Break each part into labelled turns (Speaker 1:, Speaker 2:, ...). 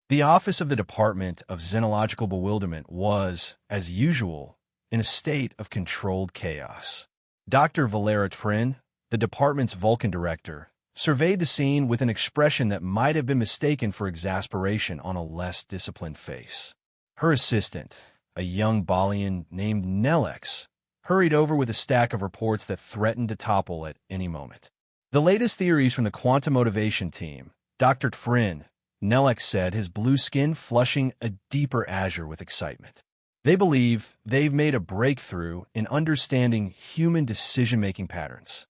Speaker 1: The office of the Department of Xenological Bewilderment was, as usual, in a state of controlled chaos. Dr. Valera Trin, the department's Vulcan director, surveyed the scene with an expression that might have been mistaken for exasperation on a less disciplined face. Her assistant, a young Balian named Nelex, hurried over with a stack of reports that threatened to topple at any moment. The latest theories from the quantum motivation team, Dr. Trin, Nelex said, his blue skin flushing a deeper azure with excitement. They believe they've made a breakthrough in understanding human decision-making patterns.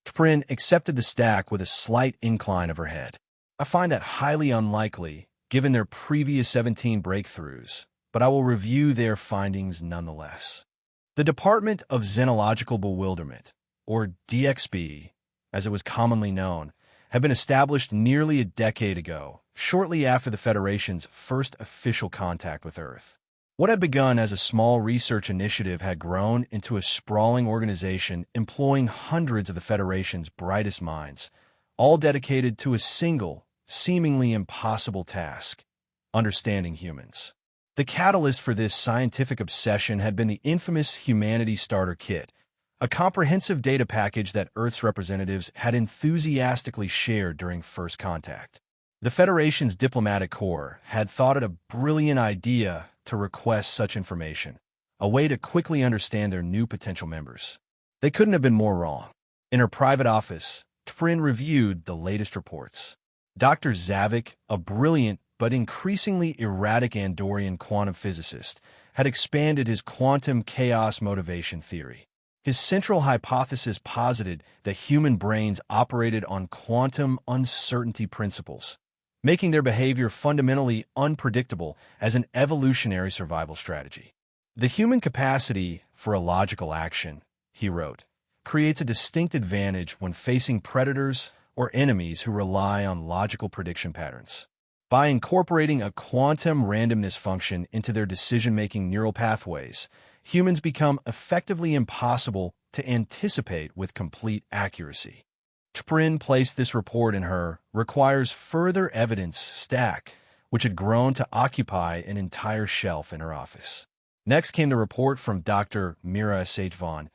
Speaker 1: Trin accepted the stack with a slight incline of her head. I find that highly unlikely, given their previous 17 breakthroughs, but I will review their findings nonetheless. The Department of Xenological Bewilderment, or DXB, as it was commonly known, had been established nearly a decade ago, shortly after the Federation's first official contact with Earth. What had begun as a small research initiative had grown into a sprawling organization employing hundreds of the Federation's brightest minds, all dedicated to a single, seemingly impossible task: understanding humans. The catalyst for this scientific obsession had been the infamous Humanity Starter Kit, a comprehensive data package that Earth's representatives had enthusiastically shared during first contact. The Federation's diplomatic corps had thought it a brilliant idea to request such information, a way to quickly understand their new potential members. They couldn't have been more wrong. In her private office, Trin reviewed the latest reports. Dr. Zavik, a brilliant but increasingly erratic Andorian quantum physicist, had expanded his quantum chaos motivation theory. His central hypothesis posited that human brains operated on quantum uncertainty principles, making their behavior fundamentally unpredictable as an evolutionary survival strategy. The human capacity for illogical action, he wrote, creates a distinct advantage when facing predators or enemies who rely on logical prediction patterns. By incorporating a quantum randomness function into their decision-making neural pathways, humans become effectively impossible to anticipate with complete accuracy. Trin placed this report in her requires further evidence stack, which had grown to occupy an entire shelf in her office. Next came the report from Dr. Mira Seitvon,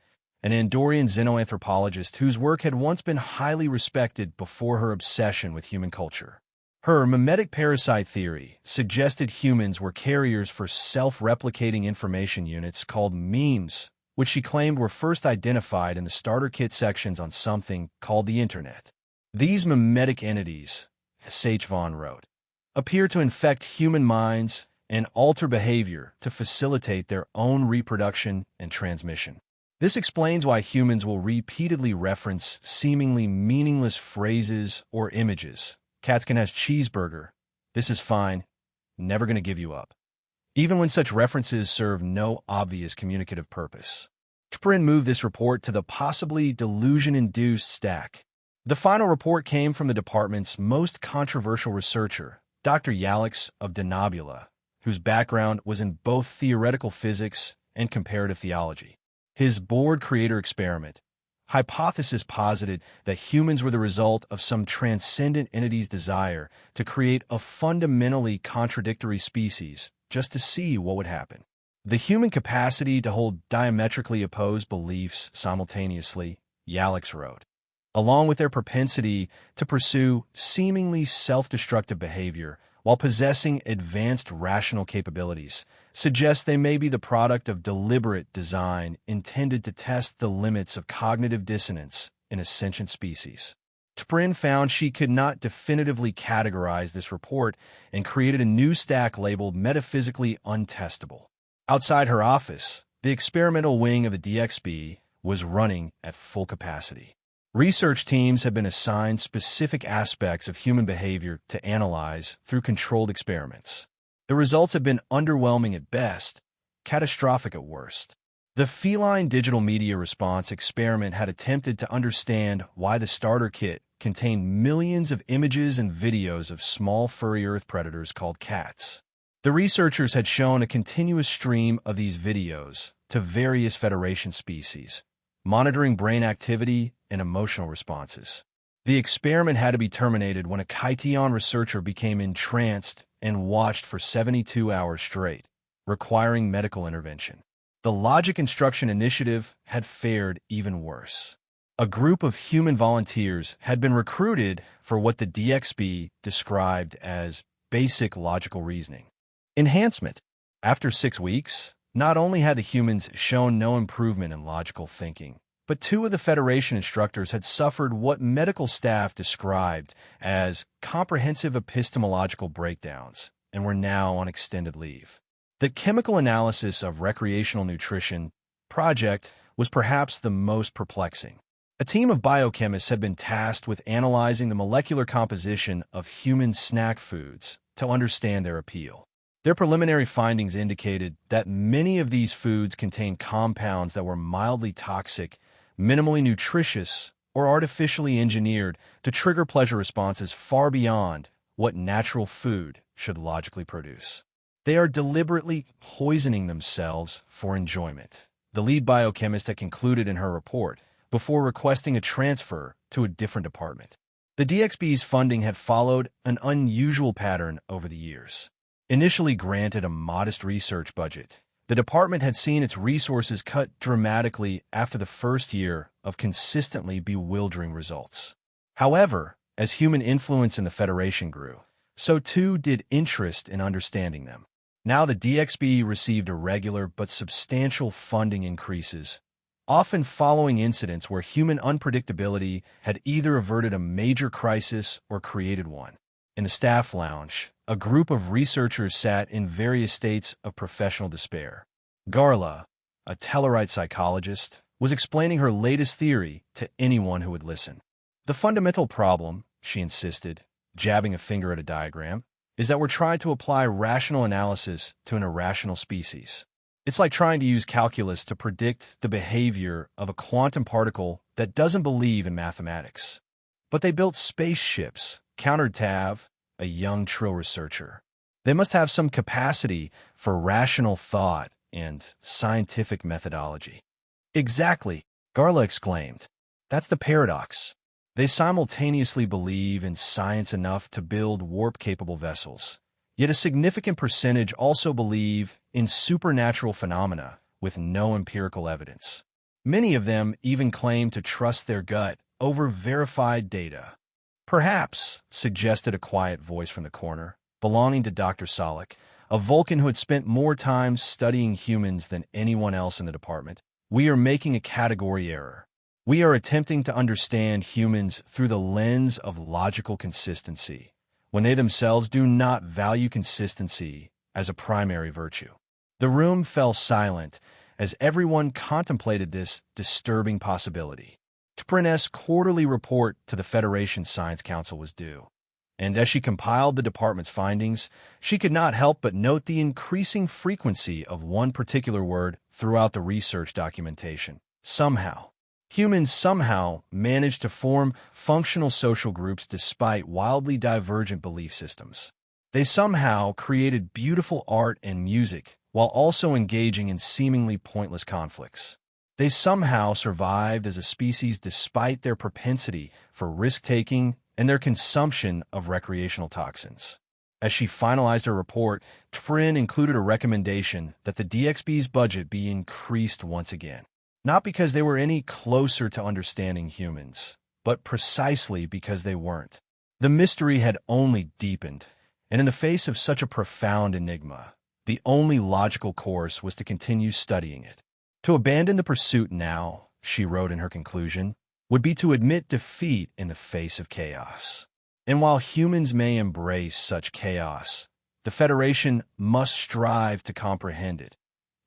Speaker 1: an Andorian xenoanthropologist whose work had once been highly respected before her obsession with human culture. Her mimetic parasite theory suggested humans were carriers for self-replicating information units called memes, which she claimed were first identified in the starter kit sections on something called the Internet. These mimetic entities, Seitvon wrote, appear to infect human minds and alter behavior to facilitate their own reproduction and transmission. This explains why humans will repeatedly reference seemingly meaningless phrases or images. Cats can have cheeseburger. This is fine. Never going to give you up. Even when such references serve no obvious communicative purpose. Trin moved this report to the possibly delusion-induced stack. The final report came from the department's most controversial researcher, Dr. Yalix of Denobula, whose background was in both theoretical physics and comparative theology. His board creator experiment, hypothesis posited that humans were the result of some transcendent entity's desire to create a fundamentally contradictory species just to see what would happen. The human capacity to hold diametrically opposed beliefs simultaneously, Yalix wrote, along with their propensity to pursue seemingly self-destructive behavior while possessing advanced rational capabilities, suggests they may be the product of deliberate design intended to test the limits of cognitive dissonance in a sentient species. Trin found she could not definitively categorize this report and created a new stack labeled metaphysically untestable. Outside her office, the experimental wing of the DXB was running at full capacity. Research teams have been assigned specific aspects of human behavior to analyze through controlled experiments. The results have been underwhelming at best, catastrophic at worst. The feline digital media response experiment had attempted to understand why the starter kit contained millions of images and videos of small furry earth predators called cats. The researchers had shown a continuous stream of these videos to various Federation species, monitoring brain activity and emotional responses. The experiment had to be terminated when a Kaition researcher became entranced and watched for 72 hours straight, requiring medical intervention. The Logic Instruction Initiative had fared even worse. A group of human volunteers had been recruited for what the DXB described as basic logical reasoning. Enhancement. After 6 weeks, not only had the humans shown no improvement in logical thinking, but 2 of the Federation instructors had suffered what medical staff described as comprehensive epistemological breakdowns and were now on extended leave. The chemical analysis of recreational nutrition project was perhaps the most perplexing. A team of biochemists had been tasked with analyzing the molecular composition of human snack foods to understand their appeal. Their preliminary findings indicated that many of these foods contained compounds that were mildly toxic, minimally nutritious, or artificially engineered to trigger pleasure responses far beyond what natural food should logically produce. They are deliberately poisoning themselves for enjoyment, the lead biochemist had concluded in her report, before requesting a transfer to a different department. The DXB's funding had followed an unusual pattern over the years. Initially granted a modest research budget, the department had seen its resources cut dramatically after the first year of consistently bewildering results. However, as human influence in the Federation grew, so too did interest in understanding them. Now the DXB received irregular but substantial funding increases, often following incidents where human unpredictability had either averted a major crisis or created one. In the staff lounge, a group of researchers sat in various states of professional despair. Garla, a Tellarite psychologist, was explaining her latest theory to anyone who would listen. The fundamental problem, she insisted, jabbing a finger at a diagram, is that we're trying to apply rational analysis to an irrational species. It's like trying to use calculus to predict the behavior of a quantum particle that doesn't believe in mathematics. But they built spaceships, countered Tav, a young Trill researcher. They must have some capacity for rational thought and scientific methodology. Exactly, Garla exclaimed. That's the paradox. They simultaneously believe in science enough to build warp-capable vessels, yet a significant percentage also believe in supernatural phenomena with no empirical evidence. Many of them even claim to trust their gut over verified data. Perhaps, suggested a quiet voice from the corner, belonging to Dr. Solek, a Vulcan who had spent more time studying humans than anyone else in the department, we are making a category error. We are attempting to understand humans through the lens of logical consistency, when they themselves do not value consistency as a primary virtue. The room fell silent as everyone contemplated this disturbing possibility. T'Prin's quarterly report to the Federation Science Council was due, and as she compiled the department's findings, she could not help but note the increasing frequency of one particular word throughout the research documentation. Somehow. Humans somehow managed to form functional social groups despite wildly divergent belief systems. They somehow created beautiful art and music while also engaging in seemingly pointless conflicts. They somehow survived as a species despite their propensity for risk-taking and their consumption of recreational toxins. As she finalized her report, T'Prin included a recommendation that the DXB's budget be increased once again. Not because they were any closer to understanding humans, but precisely because they weren't. The mystery had only deepened, and in the face of such a profound enigma, the only logical course was to continue studying it. To abandon the pursuit now, she wrote in her conclusion, would be to admit defeat in the face of chaos. And while humans may embrace such chaos, the Federation must strive to comprehend it,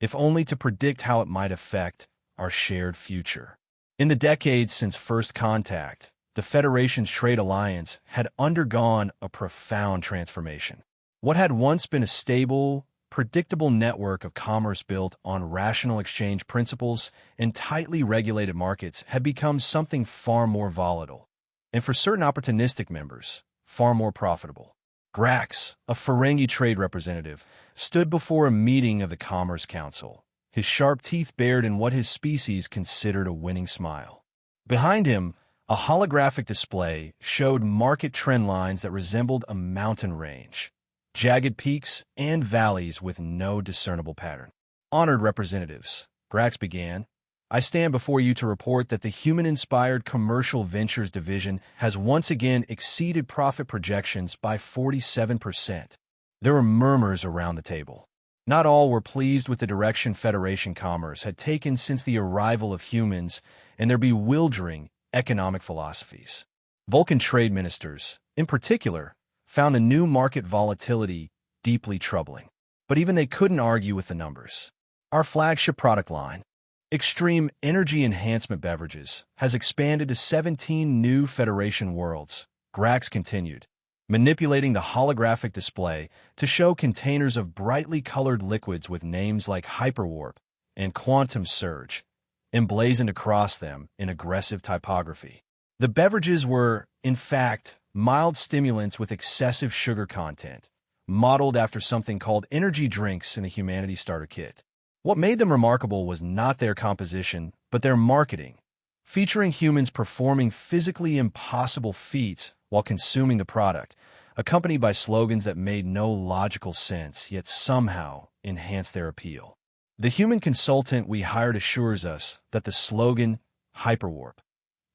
Speaker 1: if only to predict how it might affect our shared future. In the decades since first contact, the Federation's trade alliance had undergone a profound transformation. What had once been a stable, predictable network of commerce built on rational exchange principles and tightly regulated markets had become something far more volatile, and for certain opportunistic members, far more profitable. Grax, a Ferengi trade representative, stood before a meeting of the Commerce Council, his sharp teeth bared in what his species considered a winning smile. Behind him, a holographic display showed market trend lines that resembled a mountain range, jagged peaks and valleys with no discernible pattern. Honored representatives, Grax began, I stand before you to report that the human-inspired Commercial Ventures Division has once again exceeded profit projections by 47%. There were murmurs around the table. Not all were pleased with the direction Federation Commerce had taken since the arrival of humans and their bewildering economic philosophies. Vulcan trade ministers, in particular, found the new market volatility deeply troubling. But even they couldn't argue with the numbers. Our flagship product line, Extreme Energy Enhancement Beverages, has expanded to 17 new Federation worlds, Grax continued, manipulating the holographic display to show containers of brightly colored liquids with names like Hyperwarp and Quantum Surge, emblazoned across them in aggressive typography. The beverages were, in fact, mild stimulants with excessive sugar content, modeled after something called energy drinks in the Humanity Starter Kit. What made them remarkable was not their composition, but their marketing, featuring humans performing physically impossible feats while consuming the product, accompanied by slogans that made no logical sense, yet somehow enhanced their appeal. The human consultant we hired assures us that the slogan, Hyperwarp,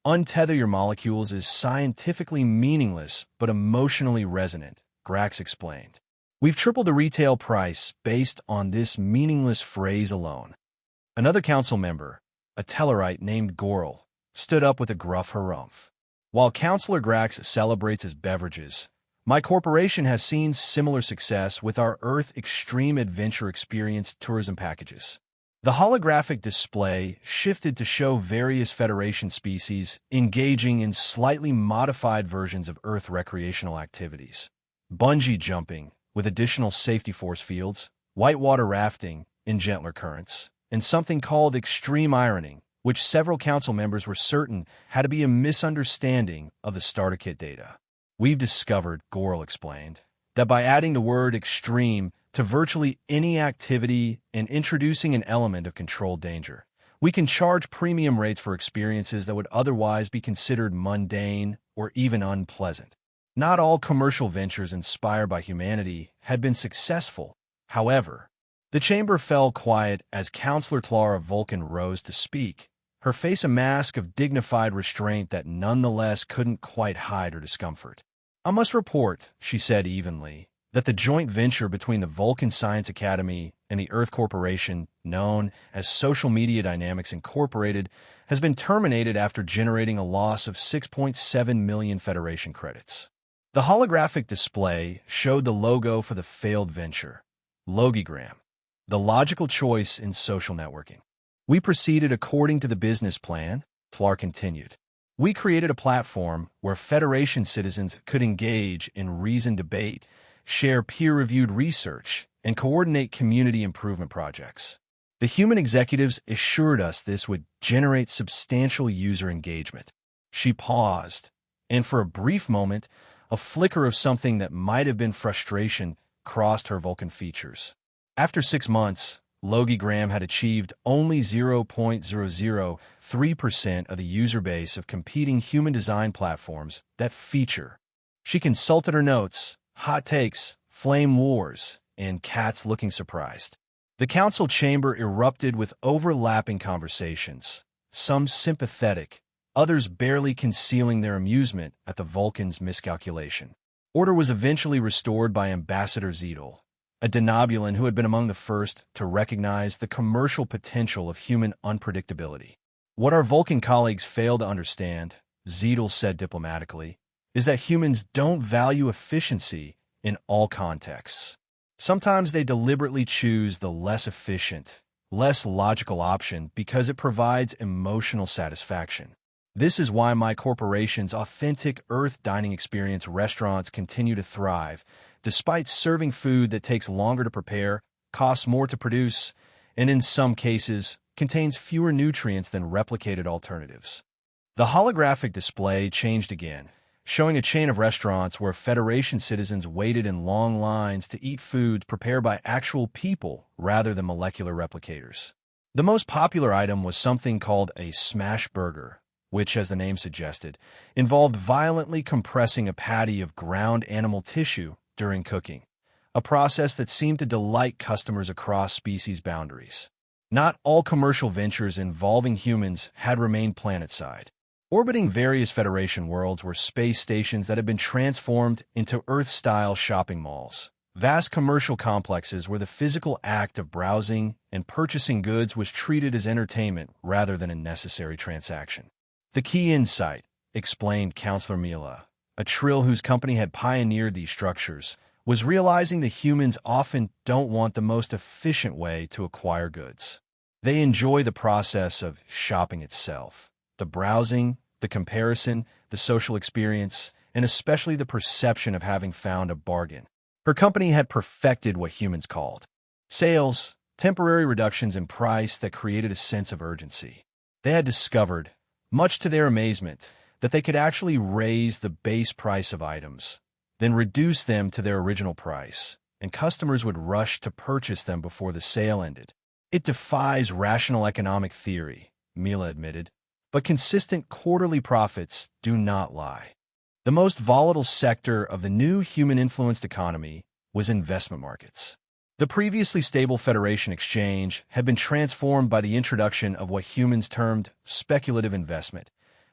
Speaker 1: untether your molecules, is scientifically meaningless but emotionally resonant, Grax explained. We've tripled the retail price based on this meaningless phrase alone. Another council member, a Tellarite named Gorl, stood up with a gruff harumph. While Councillor Grax celebrates his beverages, my corporation has seen similar success with our Earth Extreme Adventure Experience tourism packages. The holographic display shifted to show various Federation species engaging in slightly modified versions of Earth recreational activities. Bungee jumping, with additional safety force fields, whitewater rafting in gentler currents, and something called extreme ironing, which several council members were certain had to be a misunderstanding of the starter kit data. We've discovered, Gorl explained, that by adding the word extreme to virtually any activity and introducing an element of controlled danger, we can charge premium rates for experiences that would otherwise be considered mundane or even unpleasant. Not all commercial ventures inspired by humanity had been successful, however. The chamber fell quiet as Councillor Clara Vulcan rose to speak, her face a mask of dignified restraint that nonetheless couldn't quite hide her discomfort. I must report, she said evenly, that the joint venture between the Vulcan Science Academy and the Earth Corporation, known as Social Media Dynamics Incorporated, has been terminated after generating a loss of 6.7 million Federation credits. The holographic display showed the logo for the failed venture, Logigram, the logical choice in social networking. We proceeded according to the business plan, Tlar continued. We created a platform where Federation citizens could engage in reasoned debate, share peer-reviewed research, and coordinate community improvement projects. The human executives assured us this would generate substantial user engagement. She paused, and for a brief moment, a flicker of something that might have been frustration crossed her Vulcan features. After 6 months, Logigram had achieved only 0.003% of the user base of competing human design platforms that feature. She consulted her notes, hot takes, flame wars, and cats looking surprised. The council chamber erupted with overlapping conversations, some sympathetic, others barely concealing their amusement at the Vulcans' miscalculation. Order was eventually restored by Ambassador Zedel, a Denobulan who had been among the first to recognize the commercial potential of human unpredictability. What our Vulcan colleagues fail to understand, Zedel said diplomatically, is that humans don't value efficiency in all contexts. Sometimes they deliberately choose the less efficient, less logical option because it provides emotional satisfaction. This is why my corporation's authentic Earth dining experience restaurants continue to thrive, despite serving food that takes longer to prepare, costs more to produce, and in some cases, contains fewer nutrients than replicated alternatives. The holographic display changed again, showing a chain of restaurants where Federation citizens waited in long lines to eat foods prepared by actual people rather than molecular replicators. The most popular item was something called a smash burger, which, as the name suggested, involved violently compressing a patty of ground animal tissue during cooking. a process that seemed to delight customers across species boundaries. Not all commercial ventures involving humans had remained planetside. Orbiting various Federation worlds were space stations that had been transformed into Earth-style shopping malls. Vast commercial complexes where the physical act of browsing and purchasing goods was treated as entertainment rather than a necessary transaction. The key insight, explained Counselor Mila, a Trill whose company had pioneered these structures, was realizing that humans often don't want the most efficient way to acquire goods. They enjoy the process of shopping itself, the browsing, the comparison, the social experience, and especially the perception of having found a bargain. Her company had perfected what humans called sales, temporary reductions in price that created a sense of urgency. They had discovered, much to their amazement, that they could actually raise the base price of items, then reduce them to their original price, and customers would rush to purchase them before the sale ended. It defies rational economic theory, Mila admitted, but consistent quarterly profits do not lie. The most volatile sector of the new human-influenced economy was investment markets. The previously stable Federation exchange had been transformed by the introduction of what humans termed speculative investment,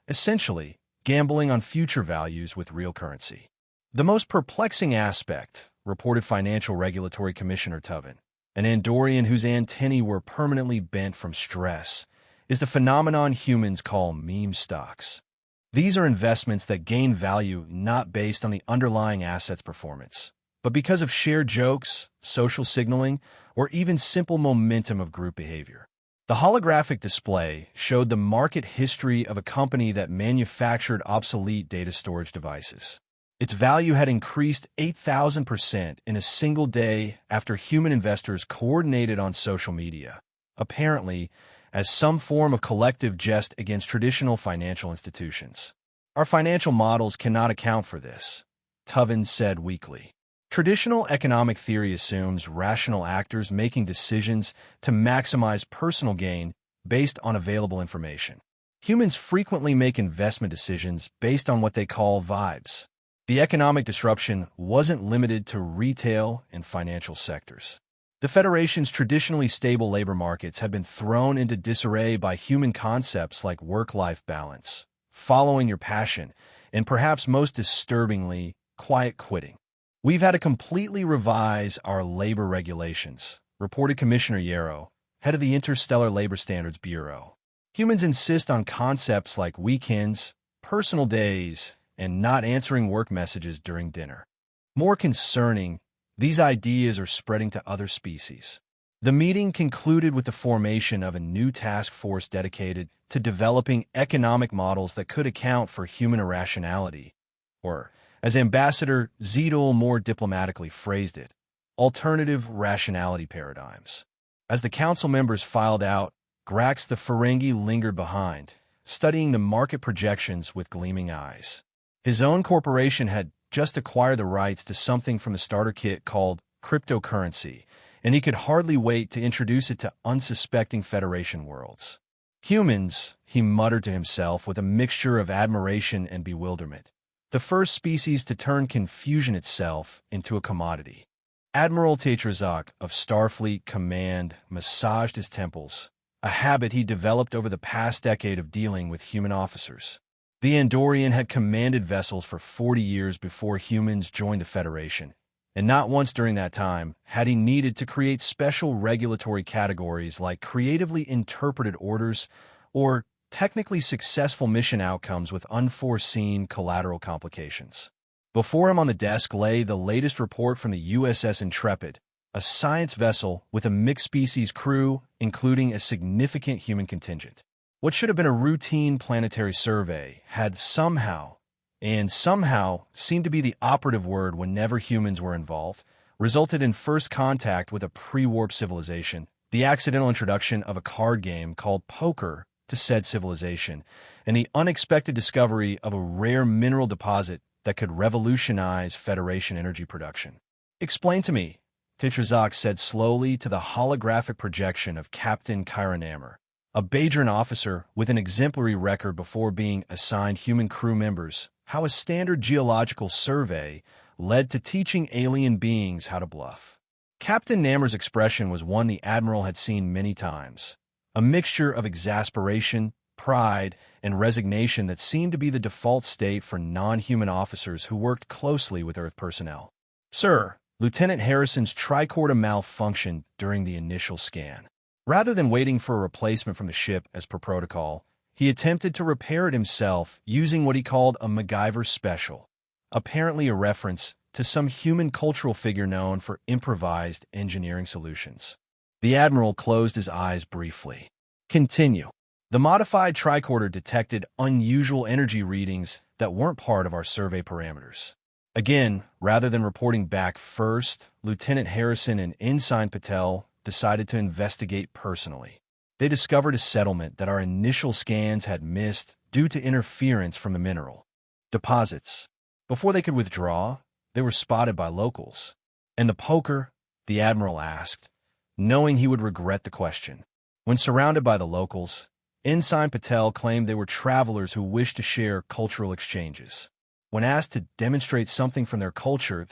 Speaker 1: essentially gambling on future values with real currency. The most perplexing aspect, reported Financial Regulatory Commissioner Tuvin, an Andorian whose antennae were permanently bent from stress, is the phenomenon humans call meme stocks. These are investments that gain value not based on the underlying asset's performance, but because of shared jokes, social signaling, or even simple momentum of group behavior. The holographic display showed the market history of a company that manufactured obsolete data storage devices. Its value had increased 8,000% in a single day after human investors coordinated on social media, apparently as some form of collective jest against traditional financial institutions. Our financial models cannot account for this, Tuvin said weakly. Traditional economic theory assumes rational actors making decisions to maximize personal gain based on available information. Humans frequently make investment decisions based on what they call vibes. The economic disruption wasn't limited to retail and financial sectors. The Federation's traditionally stable labor markets had been thrown into disarray by human concepts like work-life balance, following your passion, and perhaps most disturbingly, quiet quitting. We've had to completely revise our labor regulations, reported Commissioner Yarrow, head of the Interstellar Labor Standards Bureau. Humans insist on concepts like weekends, personal days, and not answering work messages during dinner. More concerning, these ideas are spreading to other species. The meeting concluded with the formation of a new task force dedicated to developing economic models that could account for human irrationality, or, as Ambassador Zedel more diplomatically phrased it, alternative rationality paradigms. As the council members filed out, Grax the Ferengi lingered behind, studying the market projections with gleaming eyes. His own corporation had just acquired the rights to something from the starter kit called cryptocurrency, and he could hardly wait to introduce it to unsuspecting Federation worlds. Humans, he muttered to himself with a mixture of admiration and bewilderment, the first species to turn confusion itself into a commodity. Admiral Tetrazak of Starfleet Command massaged his temples, a habit he developed over the past decade of dealing with human officers. The Andorian had commanded vessels for 40 years before humans joined the Federation, and not once during that time had he needed to create special regulatory categories like creatively interpreted orders or technically successful mission outcomes with unforeseen collateral complications. Before him on the desk lay the latest report from the USS Intrepid, a science vessel with a mixed-species crew, including a significant human contingent. What should have been a routine planetary survey had somehow seemed to be the operative word whenever humans were involved, resulted in first contact with a pre-warp civilization, the accidental introduction of a card game called poker to said civilization, and the unexpected discovery of a rare mineral deposit that could revolutionize Federation energy production. "Explain to me," Tetrazak said slowly to the holographic projection of Captain Kyranammer, a Bajoran officer with an exemplary record before being assigned human crew members, how a standard geological survey led to teaching alien beings how to bluff. Captain Namor's expression was one the Admiral had seen many times, a mixture of exasperation, pride, and resignation that seemed to be the default state for non-human officers who worked closely with Earth personnel. "Sir, Lieutenant Harrison's tricorder malfunctioned during the initial scan. Rather than waiting for a replacement from the ship as per protocol, he attempted to repair it himself using what he called a MacGyver special, apparently a reference to some human cultural figure known for improvised engineering solutions." The Admiral closed his eyes briefly. "Continue." "The modified tricorder detected unusual energy readings that weren't part of our survey parameters." Again, rather than reporting back first, Lieutenant Harrison and Ensign Patel decided to investigate personally. They discovered a settlement that our initial scans had missed due to interference from the mineral deposits. Before they could withdraw, they were spotted by locals. "And the poker?" the Admiral asked, knowing he would regret the question. When surrounded by the locals, Ensign Patel claimed they were travelers who wished to share cultural exchanges. When asked to demonstrate something from their culture,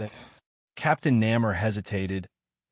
Speaker 1: Captain Namor hesitated.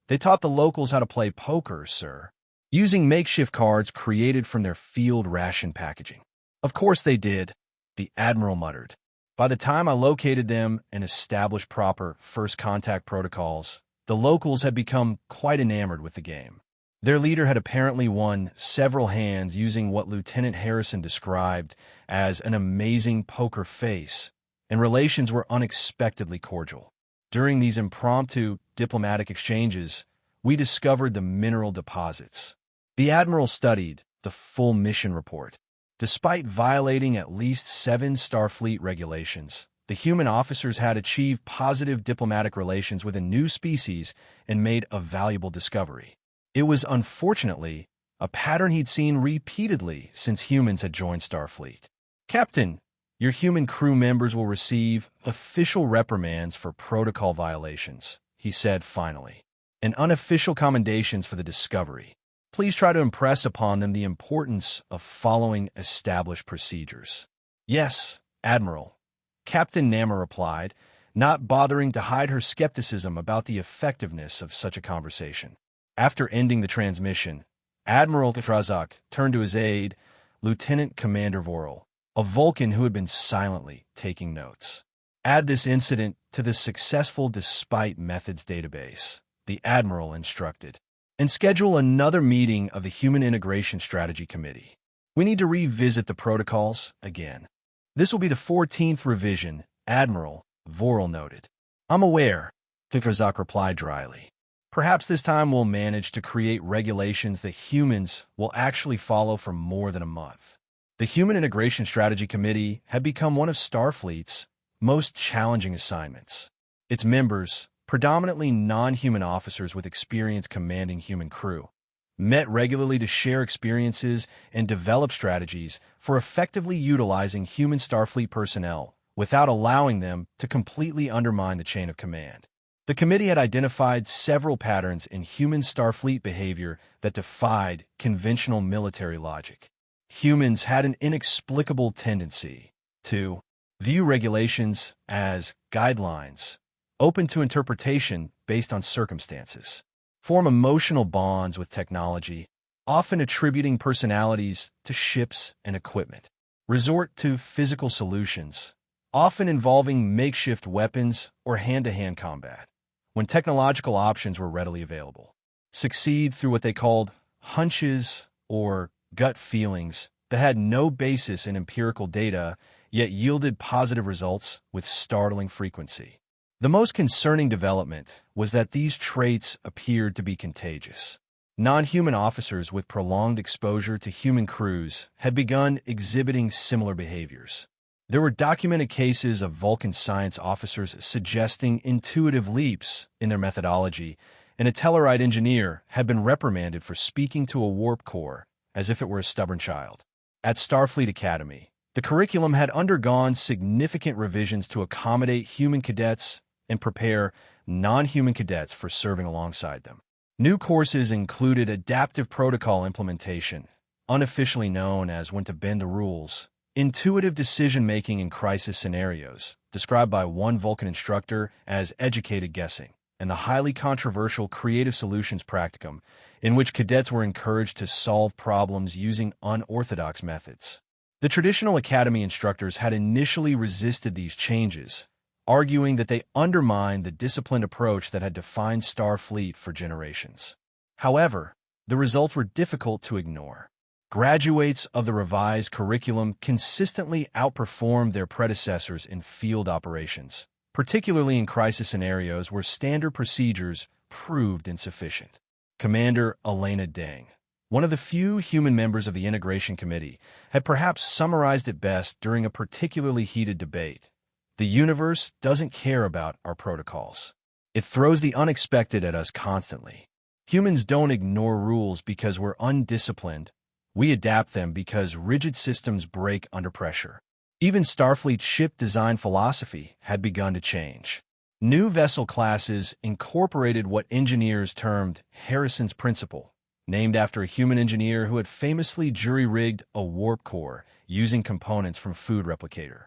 Speaker 1: "They taught the locals how to play poker, sir, using makeshift cards created from their field ration packaging." "Of course they did," the Admiral muttered. "By the time I located them and established proper first contact protocols, the locals had become quite enamored with the game. Their leader had apparently won several hands using what Lieutenant Harrison described as an amazing poker face, and relations were unexpectedly cordial. During these impromptu diplomatic exchanges, we discovered the mineral deposits." The Admiral studied the full mission report. Despite violating at least 7 Starfleet regulations, the human officers had achieved positive diplomatic relations with a new species and made a valuable discovery. It was unfortunately a pattern he'd seen repeatedly since humans had joined Starfleet. "Captain, your human crew members will receive official reprimands for protocol violations," he said finally, "and unofficial commendations for the discovery. Please try to impress upon them the importance of following established procedures." "Yes, Admiral," Captain Namor replied, not bothering to hide her skepticism about the effectiveness of such a conversation. After ending the transmission, Admiral Razak turned to his aide, Lieutenant Commander Vorel, a Vulcan who had been silently taking notes. "Add this incident to the successful despite methods database," the Admiral instructed, "and schedule another meeting of the Human Integration Strategy Committee. We need to revisit the protocols again." "This will be the 14th revision," Admiral Vorel noted. "I'm aware," Razak replied dryly. "Perhaps this time we'll manage to create regulations that humans will actually follow for more than a month." The Human Integration Strategy Committee had become one of Starfleet's most challenging assignments. Its members, predominantly non-human officers with experience commanding human crew, met regularly to share experiences and develop strategies for effectively utilizing human Starfleet personnel without allowing them to completely undermine the chain of command. The committee had identified several patterns in human Starfleet behavior that defied conventional military logic. Humans had an inexplicable tendency to view regulations as guidelines, open to interpretation based on circumstances, form emotional bonds with technology, often attributing personalities to ships and equipment, resort to physical solutions, often involving makeshift weapons or hand-to-hand combat, when technological options were readily available, succeed through what they called hunches or gut feelings that had no basis in empirical data yet yielded positive results with startling frequency. The most concerning development was that these traits appeared to be contagious. Non-human officers with prolonged exposure to human crews had begun exhibiting similar behaviors. There were documented cases of Vulcan science officers suggesting intuitive leaps in their methodology, and a Tellarite engineer had been reprimanded for speaking to a warp core as if it were a stubborn child. At Starfleet Academy, the curriculum had undergone significant revisions to accommodate human cadets and prepare non-human cadets for serving alongside them. New courses included adaptive protocol implementation, unofficially known as when to bend the rules, intuitive decision-making in crisis scenarios, described by one Vulcan instructor as educated guessing, and the highly controversial creative solutions practicum, in which cadets were encouraged to solve problems using unorthodox methods. The traditional academy instructors had initially resisted these changes, arguing that they undermined the disciplined approach that had defined Starfleet for generations. However, the results were difficult to ignore. Graduates of the revised curriculum consistently outperformed their predecessors in field operations, particularly in crisis scenarios where standard procedures proved insufficient. Commander Elena Deng, one of the few human members of the Integration Committee, had perhaps summarized it best during a particularly heated debate. The universe doesn't care about our protocols. It throws the unexpected at us constantly. Humans don't ignore rules because we're undisciplined. We adapt them because rigid systems break under pressure. Even Starfleet's ship design philosophy had begun to change. New vessel classes incorporated what engineers termed Harrison's Principle, named after a human engineer who had famously jury-rigged a warp core using components from Food Replicator.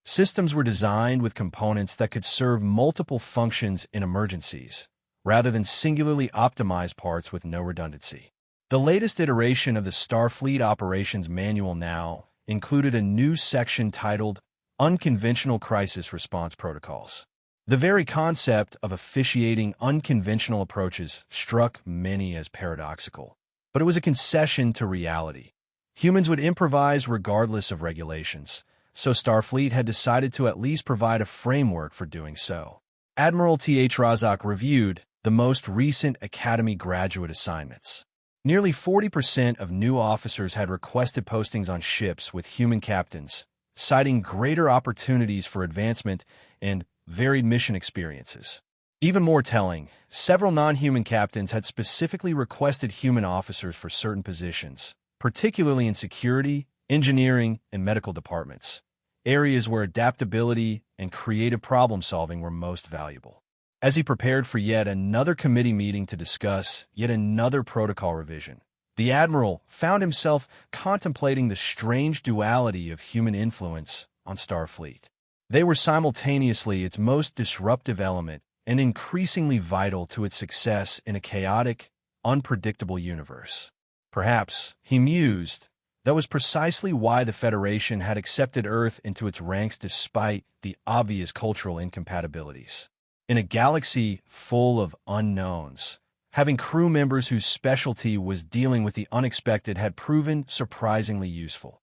Speaker 1: Systems were designed with components that could serve multiple functions in emergencies, rather than singularly optimized parts with no redundancy. The latest iteration of the Starfleet Operations Manual now included a new section titled Unconventional Crisis Response Protocols. The very concept of officiating unconventional approaches struck many as paradoxical, but it was a concession to reality. Humans would improvise regardless of regulations, so Starfleet had decided to at least provide a framework for doing so. Admiral T.H. Razak reviewed the most recent Academy graduate assignments. Nearly 40% of new officers had requested postings on ships with human captains, citing greater opportunities for advancement and varied mission experiences. Even more telling, several non-human captains had specifically requested human officers for certain positions, particularly in security, engineering, and medical departments, areas where adaptability and creative problem-solving were most valuable. As he prepared for yet another committee meeting to discuss yet another protocol revision, the Admiral found himself contemplating the strange duality of human influence on Starfleet. They were simultaneously its most disruptive element and increasingly vital to its success in a chaotic, unpredictable universe. Perhaps, he mused, that was precisely why the Federation had accepted Earth into its ranks despite the obvious cultural incompatibilities. In a galaxy full of unknowns, having crew members whose specialty was dealing with the unexpected had proven surprisingly useful,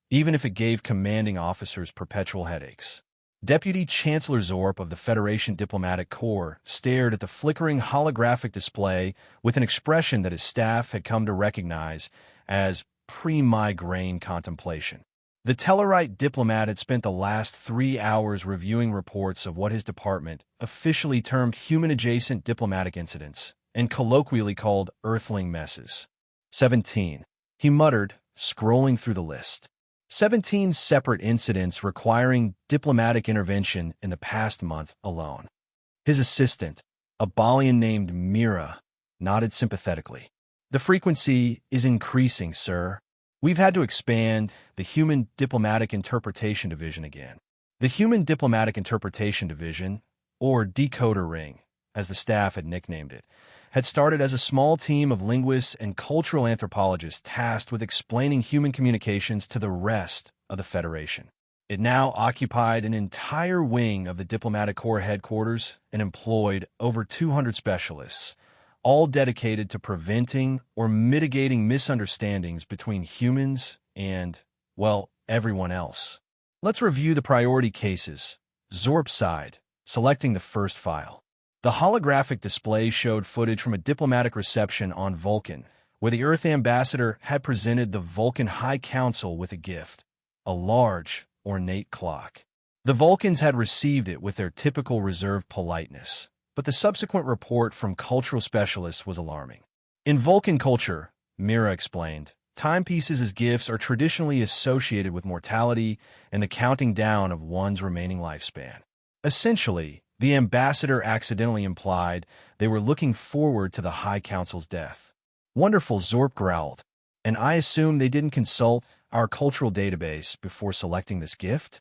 Speaker 1: even if it gave commanding officers perpetual headaches. Deputy Chancellor Zorp of the Federation Diplomatic Corps stared at the flickering holographic display with an expression that his staff had come to recognize as pre-migraine contemplation. The Tellarite diplomat had spent the last 3 hours reviewing reports of what his department officially termed human-adjacent diplomatic incidents and colloquially called Earthling messes. 17. He muttered, scrolling through the list. 17 separate incidents requiring diplomatic intervention in the past month alone. His assistant, a Balian named Mira, nodded sympathetically. The frequency is increasing, sir. We've had to expand the Human Diplomatic Interpretation Division again. The Human Diplomatic Interpretation Division, or Decoder Ring, as the staff had nicknamed it, had started as a small team of linguists and cultural anthropologists tasked with explaining human communications to the rest of the Federation. It now occupied an entire wing of the Diplomatic Corps headquarters and employed over 200 specialists, all dedicated to preventing or mitigating misunderstandings between humans and, well, everyone else. Let's review the priority cases. Zorp sighed, selecting the first file. The holographic display showed footage from a diplomatic reception on Vulcan, where the Earth ambassador had presented the Vulcan High Council with a gift, a large, ornate clock. The Vulcans had received it with their typical reserved politeness, but the subsequent report from cultural specialists was alarming. In Vulcan culture, Mira explained, timepieces as gifts are traditionally associated with mortality and the counting down of one's remaining lifespan. Essentially, the ambassador accidentally implied they were looking forward to the High Council's death. Wonderful, Zorp growled. And I assume they didn't consult our cultural database before selecting this gift?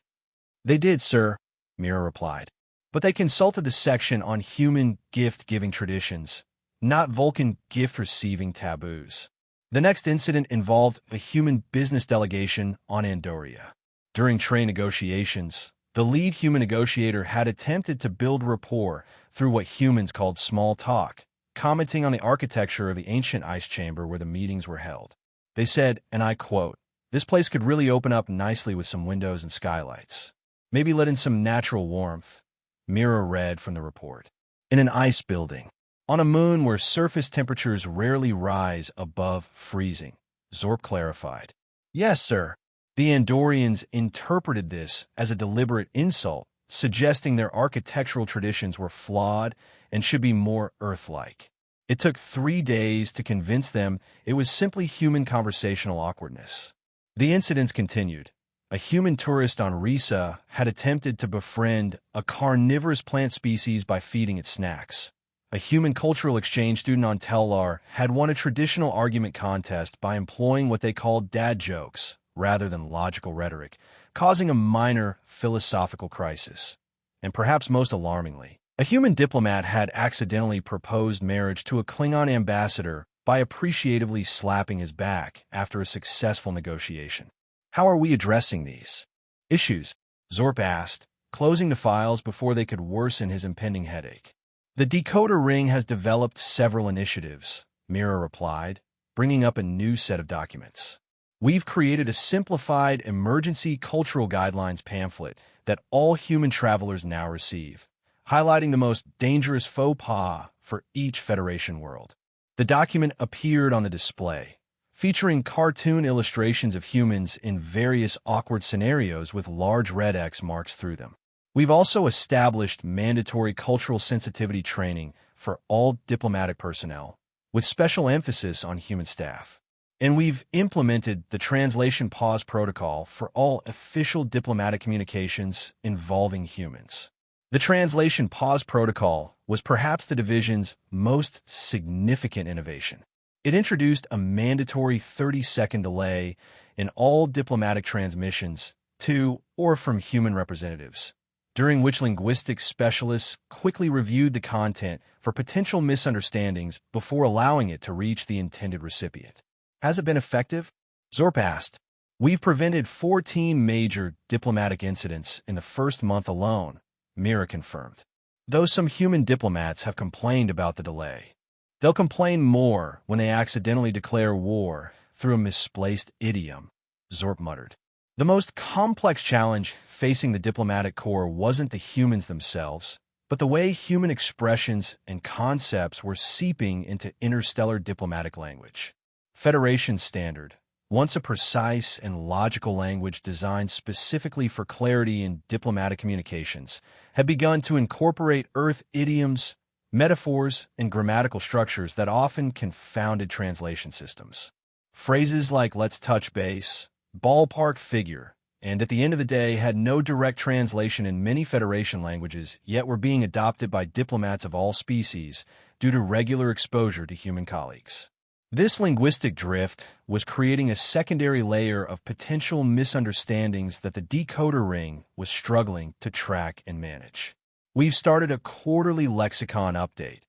Speaker 1: They did, sir, Mira replied. But they consulted the section on human gift-giving traditions, not Vulcan gift-receiving taboos. The next incident involved a human business delegation on Andoria. During trade negotiations, the lead human negotiator had attempted to build rapport through what humans called small talk, commenting on the architecture of the ancient ice chamber where the meetings were held. They said, and I quote, "This place could really open up nicely with some windows and skylights. Maybe let in some natural warmth." Mira read from the report. "In an ice building, on a moon where surface temperatures rarely rise above freezing," Zorp clarified. "Yes, sir." The Andorians interpreted this as a deliberate insult, suggesting their architectural traditions were flawed and should be more Earth-like. It took 3 days to convince them it was simply human conversational awkwardness. The incidents continued. A human tourist on Risa had attempted to befriend a carnivorous plant species by feeding it snacks. A human cultural exchange student on Tellar had won a traditional argument contest by employing what they called dad jokes rather than logical rhetoric, causing a minor philosophical crisis. And perhaps most alarmingly, a human diplomat had accidentally proposed marriage to a Klingon ambassador by appreciatively slapping his back after a successful negotiation. How are we addressing these issues? Zorp asked, closing the files before they could worsen his impending headache. The decoder ring has developed several initiatives, Mira replied, bringing up a new set of documents. We've created a simplified emergency cultural guidelines pamphlet that all human travelers now receive, highlighting the most dangerous faux pas for each Federation world. The document appeared on the display, featuring cartoon illustrations of humans in various awkward scenarios with large red X marks through them. We've also established mandatory cultural sensitivity training for all diplomatic personnel, with special emphasis on human staff. And we've implemented the translation pause protocol for all official diplomatic communications involving humans. The translation pause protocol was perhaps the division's most significant innovation. It introduced a mandatory 30-second delay in all diplomatic transmissions to or from human representatives, during which linguistics specialists quickly reviewed the content for potential misunderstandings before allowing it to reach the intended recipient. Has it been effective? Zorp asked. We've prevented 14 major diplomatic incidents in the first month alone, Mira confirmed. Though some human diplomats have complained about the delay, they'll complain more when they accidentally declare war through a misplaced idiom, Zorp muttered. The most complex challenge facing the diplomatic corps wasn't the humans themselves, but the way human expressions and concepts were seeping into interstellar diplomatic language. Federation Standard, once a precise and logical language designed specifically for clarity in diplomatic communications, had begun to incorporate Earth idioms, metaphors, and grammatical structures that often confounded translation systems. Phrases like "let's touch base," "ballpark figure," and at the end of the day had no direct translation in many Federation languages, yet were being adopted by diplomats of all species due to regular exposure to human colleagues. This linguistic drift was creating a secondary layer of potential misunderstandings that the decoder ring was struggling to track and manage. We've started a quarterly lexicon update,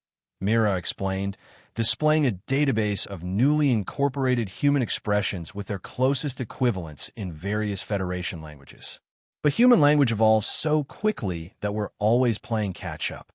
Speaker 1: Mira explained, displaying a database of newly incorporated human expressions with their closest equivalents in various Federation languages. But human language evolves so quickly that we're always playing catch-up.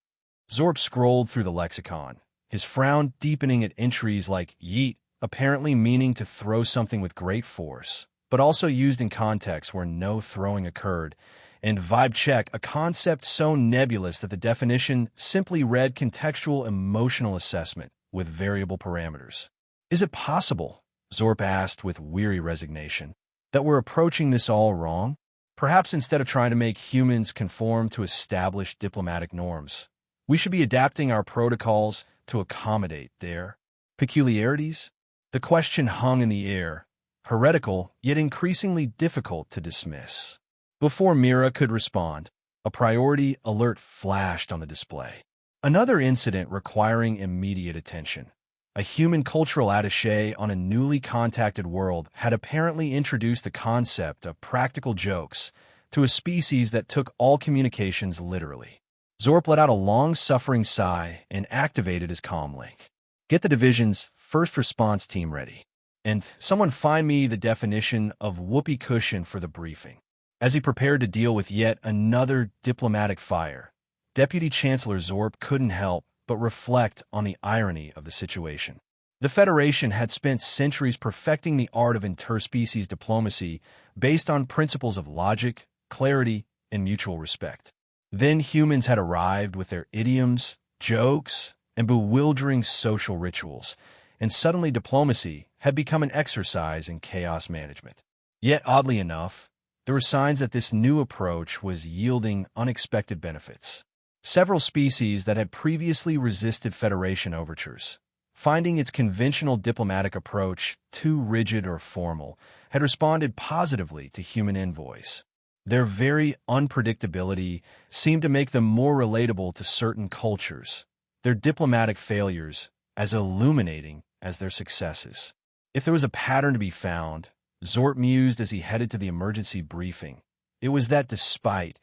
Speaker 1: Zorp scrolled through the lexicon, his frown deepening at entries like yeet, apparently meaning to throw something with great force, but also used in contexts where no throwing occurred, and vibe check, a concept so nebulous that the definition simply read contextual emotional assessment with variable parameters. Is it possible, Zorp asked with weary resignation, that we're approaching this all wrong? Perhaps instead of trying to make humans conform to established diplomatic norms, we should be adapting our protocols to accommodate their peculiarities? The question hung in the air, heretical yet increasingly difficult to dismiss. Before Mira could respond, a priority alert flashed on the display. Another incident requiring immediate attention. A human cultural attaché on a newly contacted world had apparently introduced the concept of practical jokes to a species that took all communications literally. Zorp let out a long-suffering sigh and activated his comm link. Get the division's first response team ready. And someone find me the definition of whoopee cushion for the briefing. As he prepared to deal with yet another diplomatic fire, Deputy Chancellor Zorp couldn't help but reflect on the irony of the situation. The Federation had spent centuries perfecting the art of interspecies diplomacy based on principles of logic, clarity, and mutual respect. Then humans had arrived with their idioms, jokes, and bewildering social rituals, and suddenly diplomacy had become an exercise in chaos management. Yet, oddly enough, there were signs that this new approach was yielding unexpected benefits. Several species that had previously resisted Federation overtures, finding its conventional diplomatic approach too rigid or formal, had responded positively to human envoys. Their very unpredictability seemed to make them more relatable to certain cultures, their diplomatic failures as illuminating as their successes. If there was a pattern to be found, Zorp mused as he headed to the emergency briefing, it was that despite,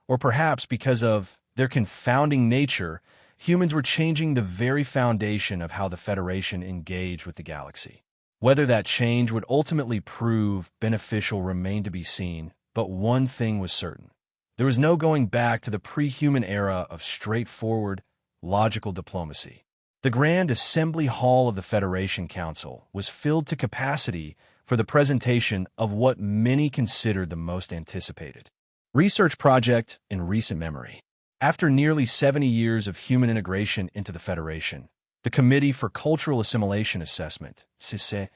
Speaker 1: or perhaps because of, their confounding nature, humans were changing the very foundation of how the Federation engaged with the galaxy. Whether that change would ultimately prove beneficial remained to be seen, but one thing was certain. There was no going back to the pre-human era of straightforward, logical diplomacy. The Grand Assembly Hall of the Federation Council was filled to capacity for the presentation of what many considered the most anticipated research project in recent memory. After nearly 70 years of human integration into the Federation, the Committee for Cultural Assimilation Assessment, CISA,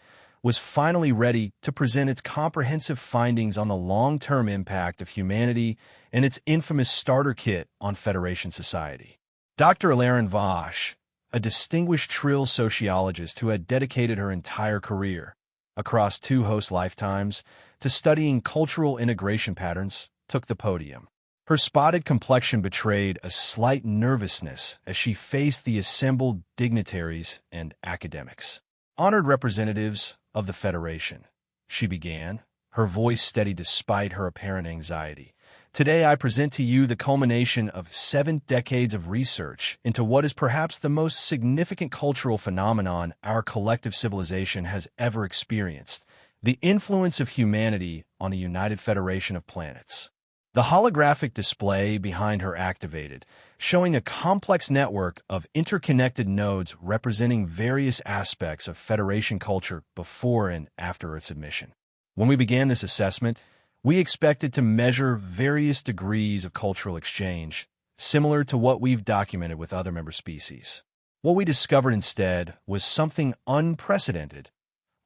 Speaker 1: was finally ready to present its comprehensive findings on the long-term impact of humanity and its infamous starter kit on Federation society. Dr. Alarin Vosh, a distinguished Trill sociologist who had dedicated her entire career, across 2 host lifetimes, to studying cultural integration patterns, took the podium. Her spotted complexion betrayed a slight nervousness as she faced the assembled dignitaries and academics. Honored representatives of the Federation, she began, her voice steady despite her apparent anxiety. Today I present to you the culmination of 7 decades of research into what is perhaps the most significant cultural phenomenon our collective civilization has ever experienced, the influence of humanity on the United Federation of Planets. The holographic display behind her activated, showing a complex network of interconnected nodes representing various aspects of Federation culture before and after its admission. When we began this assessment, we expected to measure various degrees of cultural exchange, similar to what we've documented with other member species. What we discovered instead was something unprecedented,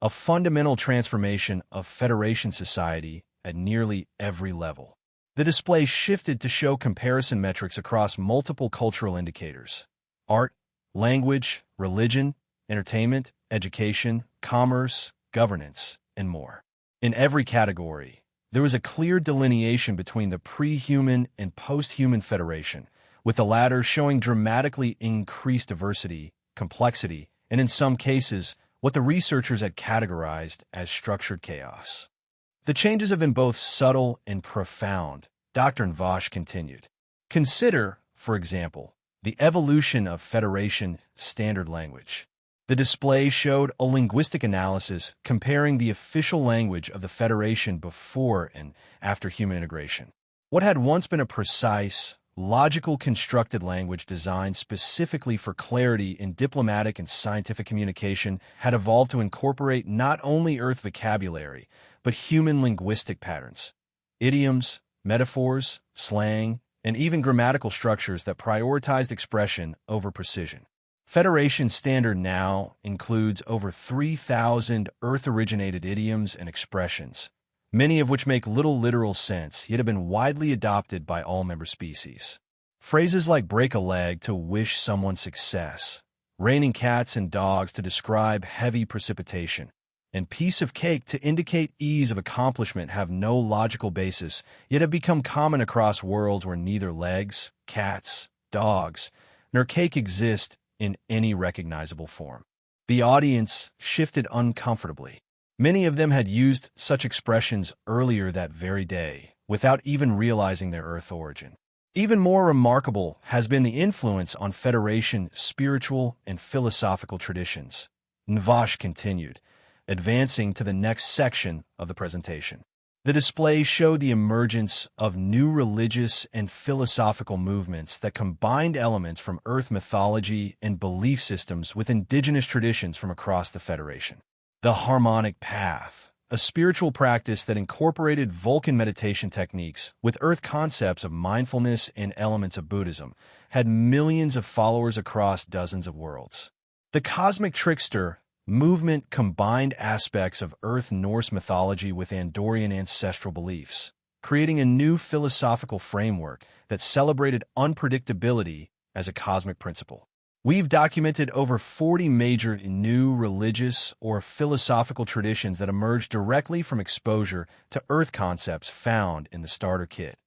Speaker 1: a fundamental transformation of Federation society at nearly every level. The display shifted to show comparison metrics across multiple cultural indicators: art, language, religion, entertainment, education, commerce, governance, and more. In every category, there was a clear delineation between the pre-human and post-human Federation, with the latter showing dramatically increased diversity, complexity, and in some cases, what the researchers had categorized as structured chaos. The changes have been both subtle and profound, Dr. Vosh continued. Consider, for example, the evolution of Federation standard language. The display showed a linguistic analysis comparing the official language of the Federation before and after human integration. What had once been a precise, logical constructed language designed specifically for clarity in diplomatic and scientific communication had evolved to incorporate not only Earth vocabulary, but human linguistic patterns, idioms, metaphors, slang, and even grammatical structures that prioritized expression over precision. Federation Standard now includes over 3,000 Earth-originated idioms and expressions, many of which make little literal sense, yet have been widely adopted by all member species. Phrases like break a leg to wish someone success, raining cats and dogs to describe heavy precipitation, and piece of cake to indicate ease of accomplishment have no logical basis, yet have become common across worlds where neither legs, cats, dogs, nor cake exist in any recognizable form. The audience shifted uncomfortably. Many of them had used such expressions earlier that very day, without even realizing their Earth origin. Even more remarkable has been the influence on Federation spiritual and philosophical traditions. Nvash continued, advancing to the next section of the presentation. The display showed the emergence of new religious and philosophical movements that combined elements from Earth mythology and belief systems with indigenous traditions from across the Federation. The harmonic path, a spiritual practice that incorporated Vulcan meditation techniques with Earth concepts of mindfulness and elements of Buddhism, had millions of followers across dozens of worlds. The Cosmic Trickster movement combined aspects of Earth Norse mythology with Andorian ancestral beliefs, creating a new philosophical framework that celebrated unpredictability as a cosmic principle. We've documented over 40 major new religious or philosophical traditions that emerged directly from exposure to Earth concepts found in the starter kit,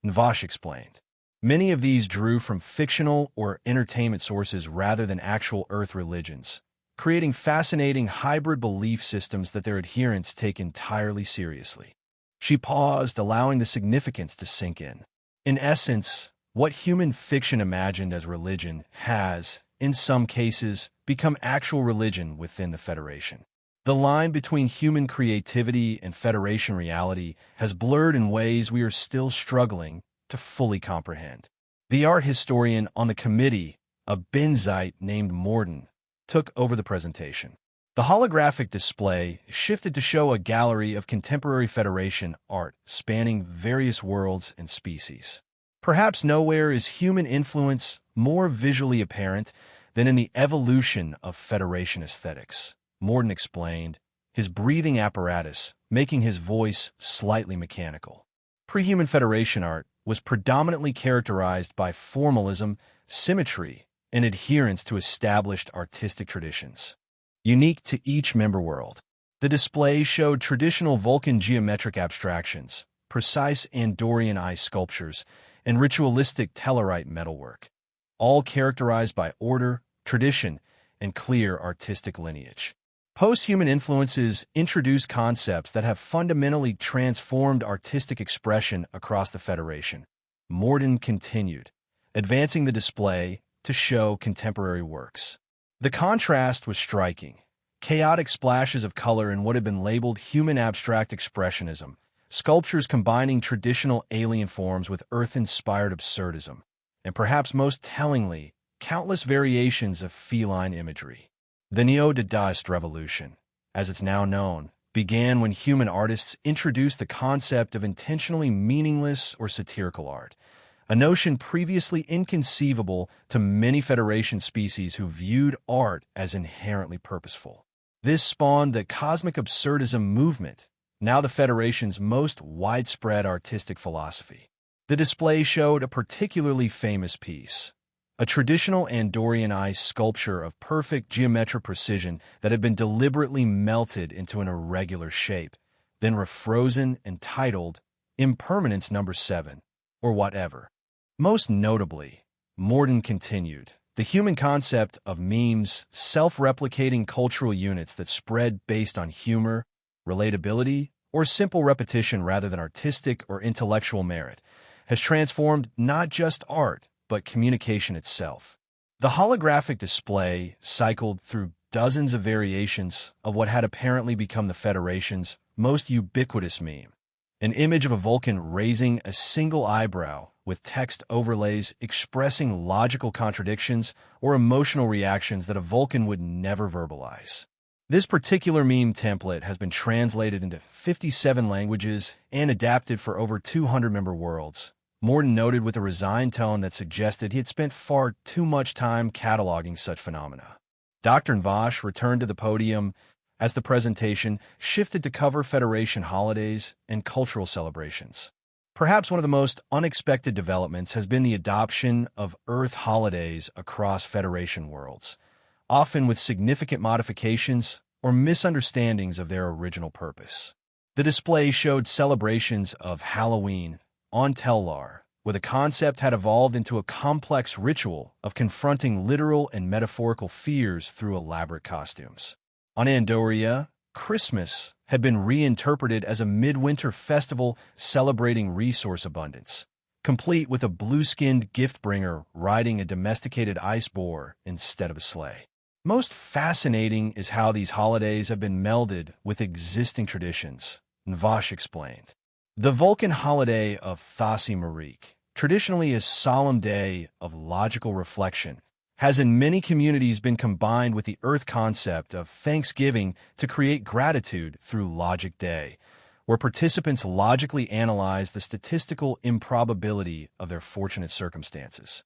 Speaker 1: Nvash explained. Many of these drew from fictional or entertainment sources rather than actual Earth religions, creating fascinating hybrid belief systems that their adherents take entirely seriously. She paused, allowing the significance to sink in. In essence, what human fiction imagined as religion has, in some cases, become actual religion within the Federation. The line between human creativity and Federation reality has blurred in ways we are still struggling to fully comprehend. The art historian on the committee, a Benzite named Morden, took over the presentation. The holographic display shifted to show a gallery of contemporary Federation art spanning various worlds and species. Perhaps nowhere is human influence more visually apparent than in the evolution of Federation aesthetics, Morden explained, his breathing apparatus making his voice slightly mechanical. Pre-human Federation art was predominantly characterized by formalism, symmetry, and adherence to established artistic traditions. Unique to each member world, the display showed traditional Vulcan geometric abstractions, precise Andorian ice sculptures, and ritualistic Tellarite metalwork, all characterized by order, tradition, and clear artistic lineage. Post-human influences introduced concepts that have fundamentally transformed artistic expression across the Federation. Morden continued, advancing the display to show contemporary works. The contrast was striking. Chaotic splashes of color in what had been labeled human abstract expressionism, sculptures combining traditional alien forms with Earth-inspired absurdism, and perhaps most tellingly, countless variations of feline imagery. The Neo-Dadaist revolution, as it's now known, began when human artists introduced the concept of intentionally meaningless or satirical art, a notion previously inconceivable to many Federation species who viewed art as inherently purposeful. This spawned the cosmic absurdism movement, now the Federation's most widespread artistic philosophy. The display showed a particularly famous piece, a traditional Andorian ice sculpture of perfect geometric precision that had been deliberately melted into an irregular shape, then refrozen and titled Impermanence Number 7, or whatever. Most notably, Morden continued, the human concept of memes, self-replicating cultural units that spread based on humor, relatability, or simple repetition rather than artistic or intellectual merit, has transformed not just art, but communication itself. The holographic display cycled through dozens of variations of what had apparently become the Federation's most ubiquitous meme, an image of a Vulcan raising a single eyebrow with text overlays expressing logical contradictions or emotional reactions that a Vulcan would never verbalize. This particular meme template has been translated into 57 languages and adapted for over 200 member worlds. Morden noted with a resigned tone that suggested he had spent far too much time cataloging such phenomena. Dr. Nvash returned to the podium as the presentation shifted to cover Federation holidays and cultural celebrations. Perhaps one of the most unexpected developments has been the adoption of Earth holidays across Federation worlds, often with significant modifications or misunderstandings of their original purpose. The display showed celebrations of Halloween on Tellar, where the concept had evolved into a complex ritual of confronting literal and metaphorical fears through elaborate costumes. On Andoria, Christmas had been reinterpreted as a midwinter festival celebrating resource abundance, complete with a blue-skinned gift-bringer riding a domesticated ice boar instead of a sleigh. Most fascinating is how these holidays have been melded with existing traditions, Nvash explained. The Vulcan holiday of Thasi Marik, traditionally a solemn day of logical reflection, has in many communities been combined with the Earth concept of Thanksgiving to create gratitude through Logic Day, where participants logically analyze the statistical improbability of their fortunate circumstances.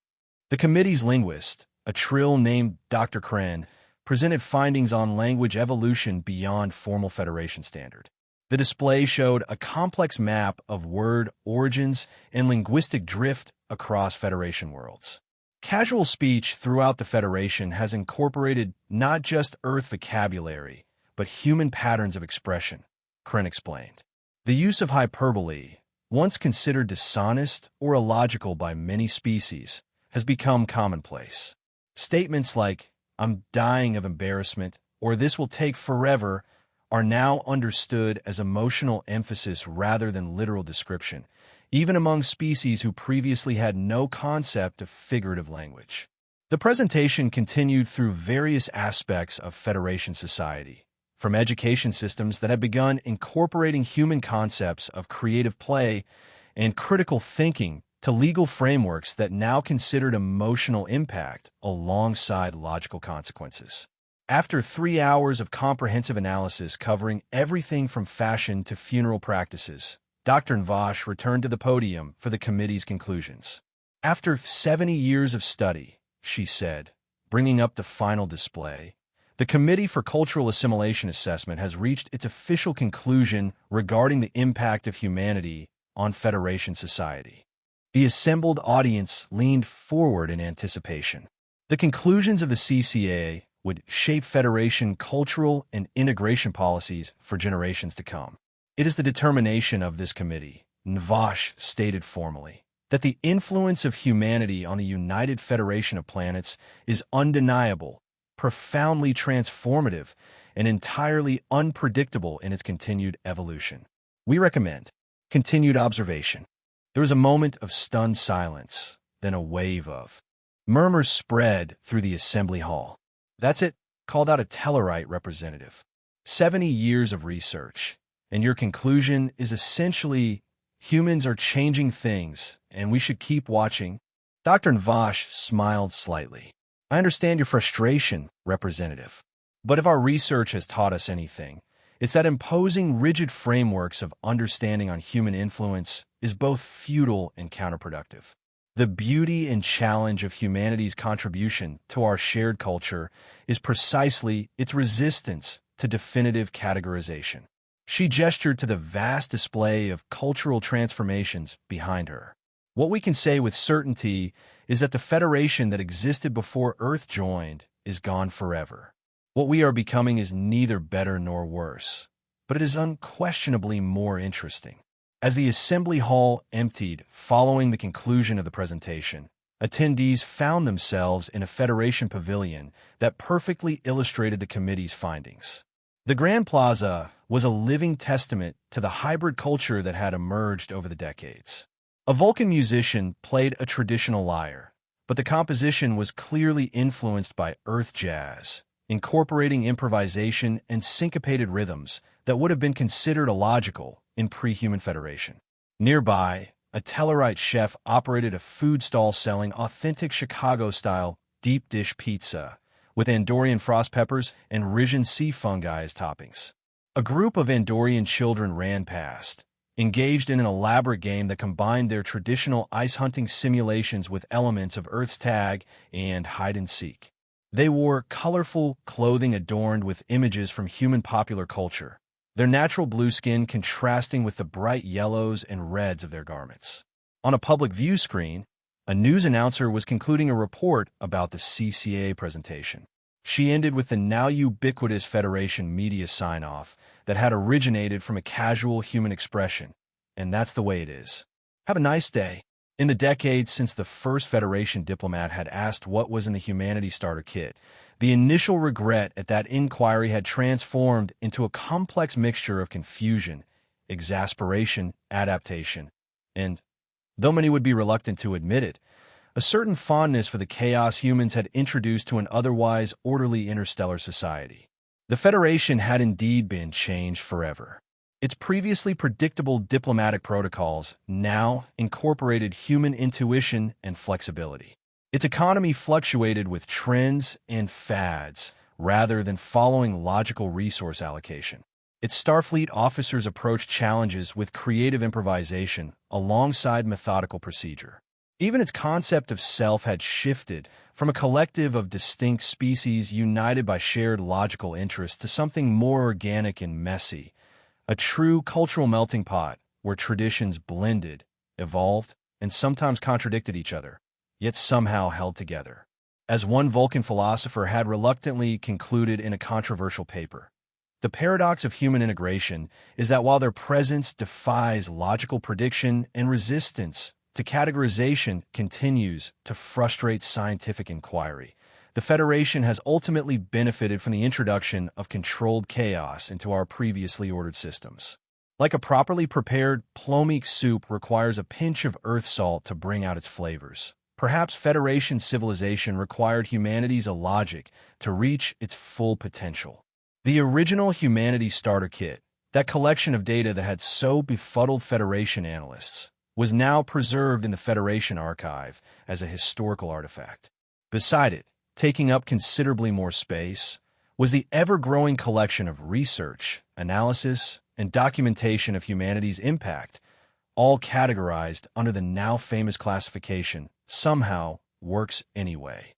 Speaker 1: The committee's linguist, a trill named Dr. Kren, presented findings on language evolution beyond formal Federation standard. The display showed a complex map of word origins and linguistic drift across Federation worlds. Casual speech throughout the Federation has incorporated not just Earth vocabulary, but human patterns of expression, Kren explained. The use of hyperbole, once considered dishonest or illogical by many species, has become commonplace. Statements like, "I'm dying of embarrassment," or "this will take forever," are now understood as emotional emphasis rather than literal description, even among species who previously had no concept of figurative language. The presentation continued through various aspects of Federation society, from education systems that had begun incorporating human concepts of creative play and critical thinking to legal frameworks that now considered emotional impact alongside logical consequences. After 3 hours of comprehensive analysis covering everything from fashion to funeral practices, Dr. Nvash returned to the podium for the committee's conclusions. After 70 years of study, she said, bringing up the final display, the Committee for Cultural Assimilation Assessment has reached its official conclusion regarding the impact of humanity on Federation society. The assembled audience leaned forward in anticipation. The conclusions of the CCA would shape Federation cultural and integration policies for generations to come. It is the determination of this committee, Nvash stated formally, that the influence of humanity on the United Federation of Planets is undeniable, profoundly transformative, and entirely unpredictable in its continued evolution. We recommend continued observation. There was a moment of stunned silence, then a wave of murmurs spread through the assembly hall. "That's it," called out a Tellarite representative. 70 years of research, and your conclusion is essentially humans are changing things, and we should keep watching. Dr. Nvash smiled slightly. "I understand your frustration, Representative. But if our research has taught us anything, it's that imposing rigid frameworks of understanding on human influence is both futile and counterproductive. The beauty and challenge of humanity's contribution to our shared culture is precisely its resistance to definitive categorization." She gestured to the vast display of cultural transformations behind her. "What we can say with certainty is that the Federation that existed before Earth joined is gone forever. What we are becoming is neither better nor worse, but it is unquestionably more interesting." As the assembly hall emptied following the conclusion of the presentation, attendees found themselves in a Federation pavilion that perfectly illustrated the committee's findings. The Grand Plaza was a living testament to the hybrid culture that had emerged over the decades. A Vulcan musician played a traditional lyre, but the composition was clearly influenced by Earth jazz, incorporating improvisation and syncopated rhythms that would have been considered illogical in pre-human Federation. Nearby, a Tellarite chef operated a food stall selling authentic Chicago-style deep dish pizza with Andorian frost peppers and Risian sea fungi as toppings. A group of Andorian children ran past, engaged in an elaborate game that combined their traditional ice hunting simulations with elements of Earth's tag and hide-and-seek. They wore colorful clothing adorned with images from human popular culture, their natural blue skin contrasting with the bright yellows and reds of their garments. On a public view screen, a news announcer was concluding a report about the CCA presentation. She ended with the now ubiquitous Federation media sign-off that had originated from a casual human expression, and that's the way it is. Have a nice day. In the decades since the first Federation diplomat had asked what was in the Humanity Starter Kit, the initial regret at that inquiry had transformed into a complex mixture of confusion, exasperation, adaptation, and, though many would be reluctant to admit it, a certain fondness for the chaos humans had introduced to an otherwise orderly interstellar society. The Federation had indeed been changed forever. Its previously predictable diplomatic protocols now incorporated human intuition and flexibility. Its economy fluctuated with trends and fads rather than following logical resource allocation. Its Starfleet officers approached challenges with creative improvisation alongside methodical procedure. Even its concept of self had shifted from a collective of distinct species united by shared logical interests to something more organic and messy, a true cultural melting pot where traditions blended, evolved, and sometimes contradicted each other, yet somehow held together. As one Vulcan philosopher had reluctantly concluded in a controversial paper, the paradox of human integration is that while their presence defies logical prediction and resistance to categorization continues to frustrate scientific inquiry, the Federation has ultimately benefited from the introduction of controlled chaos into our previously ordered systems. Like a properly prepared plomeek soup requires a pinch of earth salt to bring out its flavors, perhaps Federation civilization required humanity's logic to reach its full potential. The original Humanity Starter Kit, that collection of data that had so befuddled Federation analysts, was now preserved in the Federation archive as a historical artifact. Beside it, taking up considerably more space, was the ever-growing collection of research, analysis, and documentation of humanity's impact, all categorized under the now-famous classification, somehow works anyway.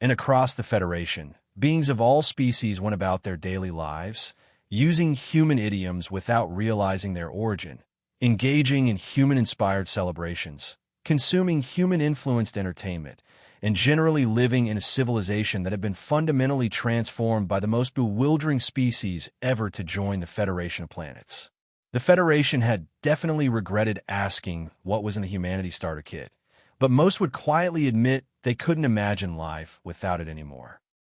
Speaker 1: And across the Federation, beings of all species went about their daily lives, using human idioms without realizing their origin, engaging in human-inspired celebrations, consuming human-influenced entertainment, and generally living in a civilization that had been fundamentally transformed by the most bewildering species ever to join the Federation of Planets. The Federation had definitely regretted asking what was in the Humanity Starter Kit, but most would quietly admit they couldn't imagine life without it anymore.